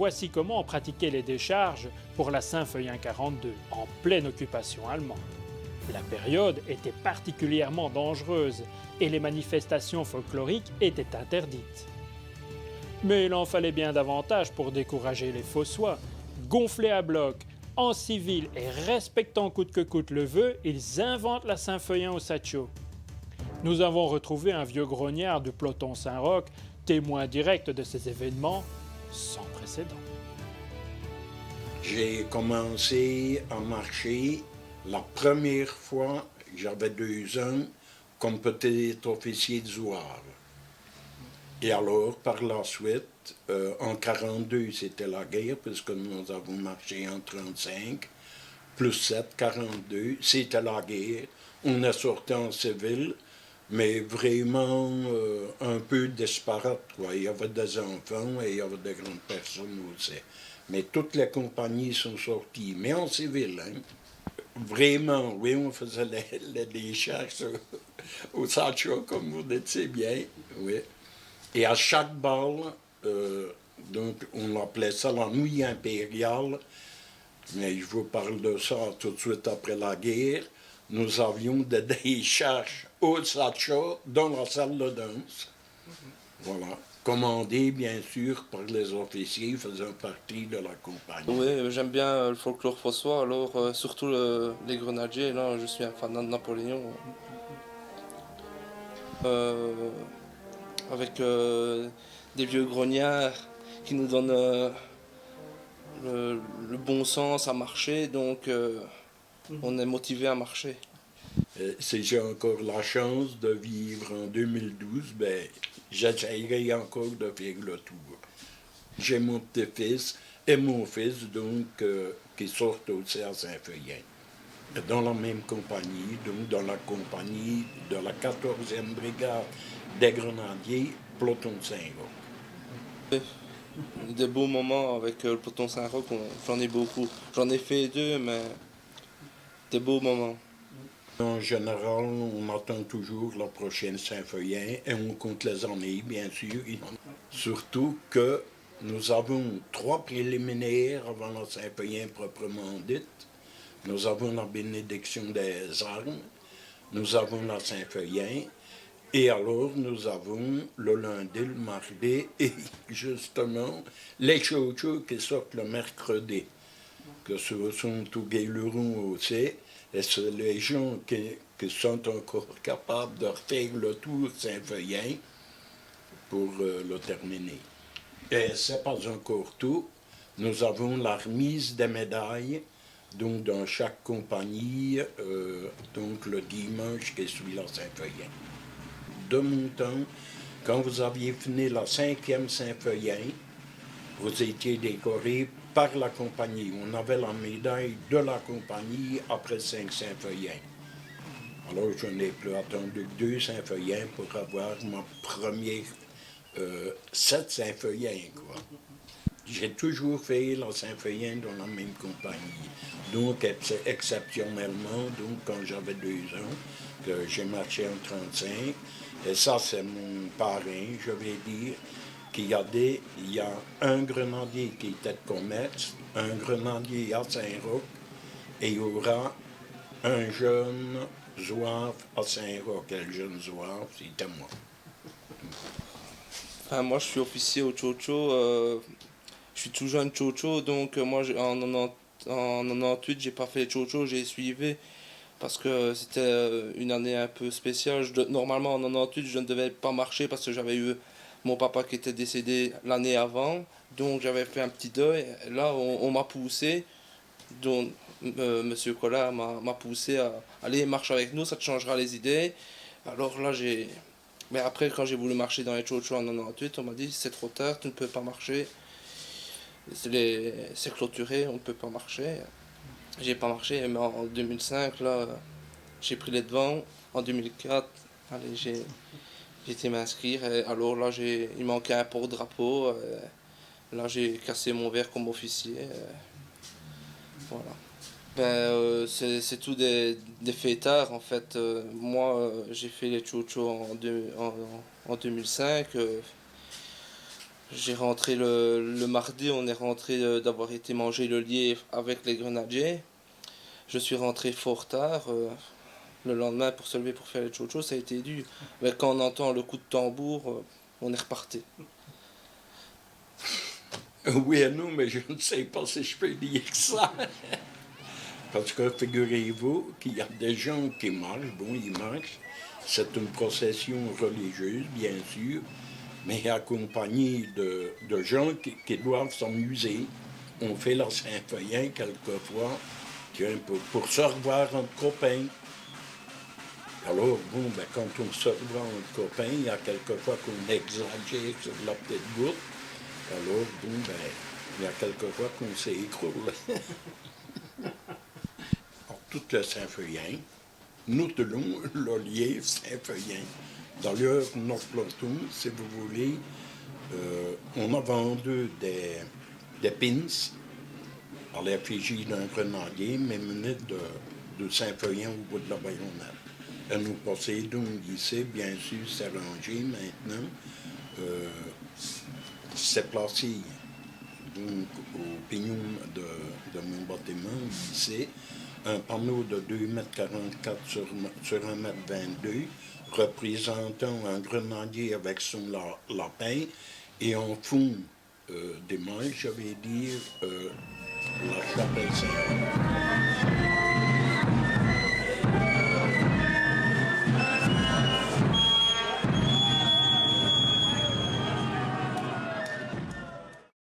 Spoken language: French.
voici comment on pratiquait les décharges pour la Saint-Feuillin 42, en pleine occupation allemande. La période était particulièrement dangereuse et les manifestations folkloriques étaient interdites. Mais il en fallait bien davantage pour décourager les Fossois. Gonflés à bloc, en civil et respectant coûte que coûte le vœu, ils inventent la Saint-Feuillin au Satcho. Nous avons retrouvé un vieux grognard du peloton Saint-Roch, témoin direct de ces événements sans précédent. J'ai commencé à marcher la première fois, j'avais 2 ans, comme petit officier de zouave. Et alors, par la suite, en 42, c'était la guerre, puisque nous avons marché en 35, plus 7, 42, c'était la guerre. On est sorti en civil, mais vraiment un peu disparate, quoi. Il y avait des enfants et il y avait des grandes personnes aussi. Mais toutes les compagnies sont sorties, mais en civil, hein. Vraiment, oui, on faisait les décharges au Satcho, comme vous dites si bien, oui. Et à chaque balle, donc on appelait ça la nouille impériale, mais je vous parle de ça tout de suite après la guerre, nous avions des décharges au Satcho dans la salle de danse. Voilà. Commandé, bien sûr, par les officiers faisant partie de la compagnie. Oui, j'aime bien le folklore fossois, alors surtout les grenadiers, là je suis un fan de Napoléon. Avec des vieux grognards qui nous donnent le bon sens à marcher, donc on est motivé à marcher. Si j'ai encore la chance de vivre en 2012, ben, j'essayerai encore de faire le tour. J'ai mon petit-fils et mon fils, donc, qui sortent aussi à Saint-Feuillin. Dans la même compagnie, donc dans la compagnie de la 14e brigade des grenadiers, peloton de Saint-Roch. Des beaux moments avec le peloton Saint-Roch, j'en ai beaucoup. J'en ai fait 2, mais des beaux moments. En général, on attend toujours la prochaine Saint-Feuillin et on compte les années, bien sûr. Surtout que nous avons 3 préliminaires avant la Saint-Feuillin proprement dite. Nous avons la bénédiction des armes, nous avons la Saint-Feuillin, et alors nous avons le lundi, le mardi, et justement les chouchous qui sortent le mercredi, que ce sont tous Gaillerons aussi, et c'est les gens qui sont encore capables de refaire le tour Saint-Feuillin pour le terminer. Et c'est pas encore tout, nous avons la remise des médailles, donc dans chaque compagnie, donc le dimanche qui suit la Saint-Feuillin. De mon temps, quand vous aviez fini la 5e Saint-Feuillin, vous étiez décoré par la compagnie. On avait la médaille de la compagnie après 5 Saint-Feuillin. Alors je n'ai plus attendu que 2 Saint-Feuillin pour avoir ma première 7 Saint-Feuillin, quoi. J'ai toujours fait la Saint-Feuillin dans la même compagnie. Donc, exceptionnellement, donc, quand j'avais 2 ans, que j'ai marché en 35, et ça, c'est mon parrain, je vais dire, il y a un grenadier qui était de commerce, un grenadier à Saint-Roch, et il y aura un jeune zouave à Saint-Roch. Et le jeune zouave, c'était moi. Enfin, moi je suis officier au Chocho, je suis tout jeune Chocho, donc moi en 98 j'ai pas fait Chocho, j'ai suivi parce que c'était une année un peu spéciale. Normalement en 98 je ne devais pas marcher parce que j'avais eu mon papa qui était décédé l'année avant, donc j'avais fait un petit deuil. Là on m'a poussé, donc Monsieur Collard m'a poussé à aller marche avec nous, ça te changera les idées. Alors là j'ai... Mais après quand j'ai voulu marcher dans les Chocho en 98, on m'a dit c'est trop tard, tu ne peux pas marcher. C'est clôturé, on ne peut pas marcher. J'ai pas marché, mais en 2005, là, j'ai pris les devants. En 2004, allez, j'ai été m'inscrire. Alors là, il manquait un porte-drapeau. Là, j'ai cassé mon verre comme officier. Voilà. Ben, c'est tout des fêtards, en fait. Moi, j'ai fait les Chocho en 2005. J'ai rentré le mardi, on est rentré d'avoir été manger le lièvre avec les grenadiers. Je suis rentré fort tard. Le lendemain, pour se lever pour faire les chochos, ça a été dur. Mais quand on entend le coup de tambour, on est reparti. Oui et non, mais je ne sais pas si je peux dire ça. Parce que figurez-vous qu'il y a des gens qui marchent, bon, ils marchent. C'est une procession religieuse, bien sûr, mais accompagnée de gens qui doivent s'amuser. On fait la Saint-Feuillen quelquefois, tiens, pour se revoir entre copains. Alors, bon, ben, quand on se revoit entre copains, il y a quelquefois qu'on exagère sur la petite goutte. Alors, bon, ben, il y a quelquefois qu'on s'écroule. Tout le Saint-Feuillen, nous tenons le lièvre Saint-Feuillen. D'ailleurs, notre peloton, si vous voulez, on a vendu des pins à l'effigie d'un grenadier, mais mené de Saint-Feuillen au bout de la baïonnette. Et nous possédons ici, bien sûr, c'est rangé maintenant. C'est placé donc, au pignon de mon bâtiment, ici, un panneau de 2,44 m sur 1,22 m, représentant un grenadier avec son lapin, et en fond des mailles, je vais dire, la chapelle Saint-Jean.